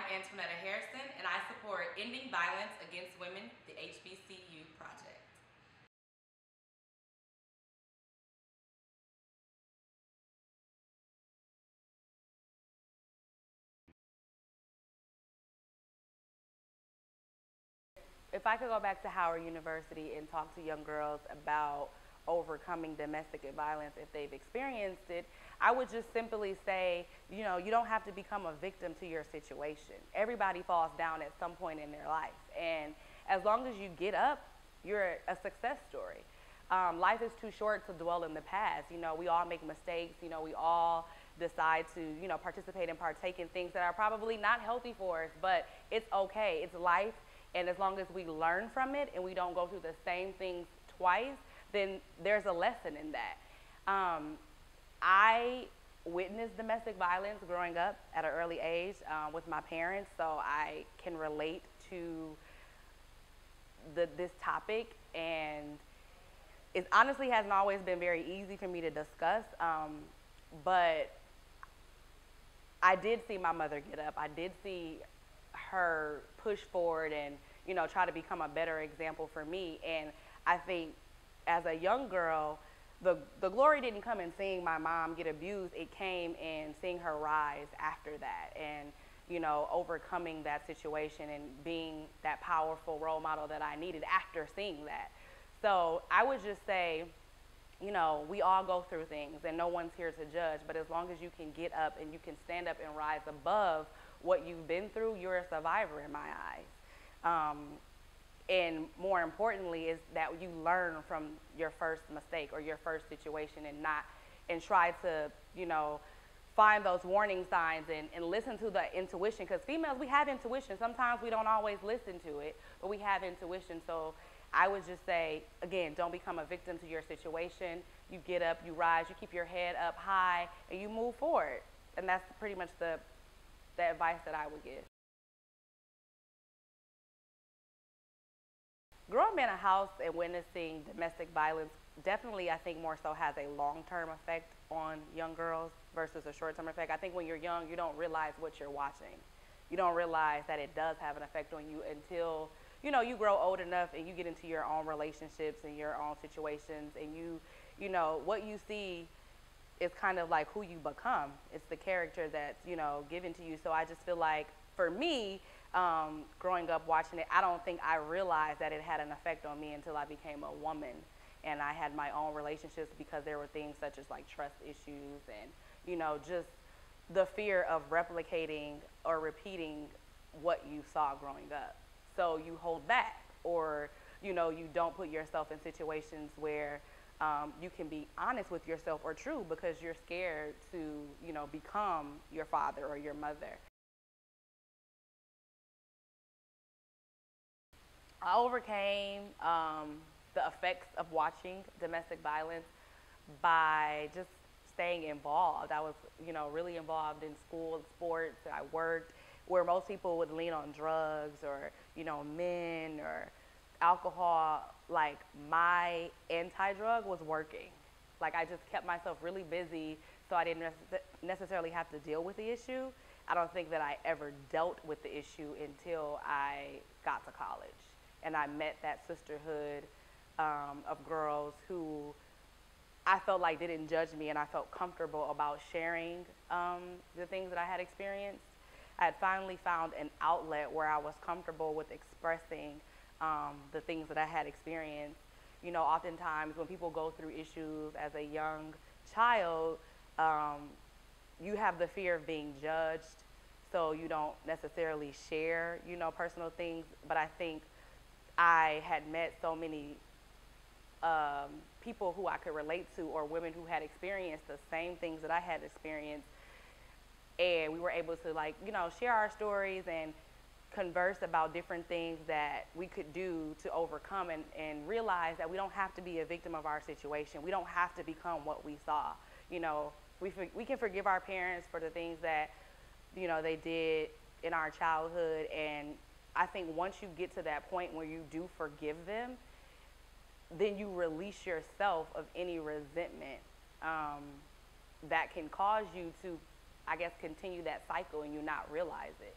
Antoinetta Hairston, and I support Ending Violence Against Women, the HBCU Project. If I could go back to Howard University and talk to young girls about overcoming domestic violence if they've experienced it, I would just simply say, you know, you don't have to become a victim to your situation. Everybody falls down at some point in their life. And as long as you get up, you're a success story. Life is too short to dwell in the past. You know, we all make mistakes. You know, we all decide to, you know, participate and partake in things that are probably not healthy for us, but it's okay. It's life. And as long as we learn from it and we don't go through the same things twice, then there's a lesson in that. I witnessed domestic violence growing up at an early age with my parents, so I can relate to this topic, and it honestly hasn't always been very easy for me to discuss, but I did see my mother get up. I did see her push forward and, you know, try to become a better example for me. And I think as a young girl, the glory didn't come in seeing my mom get abused. It came in seeing her rise after that and, you know, overcoming that situation and being that powerful role model that I needed after seeing that. So I would just say, you know, we all go through things and no one's here to judge, but as long as you can get up and you can stand up and rise above what you've been through, you're a survivor in my eyes. And more importantly is that you learn from your first mistake or your first situation and try to, you know, find those warning signs and listen to the intuition, because females, we have intuition. Sometimes we don't always listen to it, but we have intuition. So I would just say, again, don't become a victim to your situation. You get up, you rise, you keep your head up high, and you move forward. And that's pretty much the advice that I would give. Growing up in a house and witnessing domestic violence definitely, I think, more so has a long-term effect on young girls versus a short-term effect. I think when you're young, you don't realize what you're watching. You don't realize that it does have an effect on you until, you know, you grow old enough and you get into your own relationships and your own situations, and you know, what you see is kind of like who you become. It's the character that's, you know, given to you. So I just feel like, for me, growing up watching it, I don't think I realized that it had an effect on me until I became a woman and I had my own relationships, because there were things such as like trust issues and, you know, just the fear of replicating or repeating what you saw growing up. So you hold back, or, you know, you don't put yourself in situations where you can be honest with yourself or true, because you're scared to, you know, become your father or your mother. I overcame the effects of watching domestic violence by just staying involved. I was, you know, really involved in school, sports. I worked where most people would lean on drugs or, you know, men or alcohol. Like, my anti-drug was working. Like, I just kept myself really busy so I didn't necessarily have to deal with the issue. I don't think that I ever dealt with the issue until I got to college. And I met that sisterhood of girls who I felt like didn't judge me, and I felt comfortable about sharing the things that I had experienced. I had finally found an outlet where I was comfortable with expressing the things that I had experienced. You know, oftentimes when people go through issues as a young child, you have the fear of being judged, so you don't necessarily share, you know, personal things. But I think I had met so many people who I could relate to, or women who had experienced the same things that I had experienced, and we were able to, like, you know, share our stories and converse about different things that we could do to overcome and realize that we don't have to be a victim of our situation. We don't have to become what we saw. You know, we can forgive our parents for the things that, you know, they did in our childhood, and I think once you get to that point where you do forgive them, then you release yourself of any resentment that can cause you to, I guess, continue that cycle and you not realize it.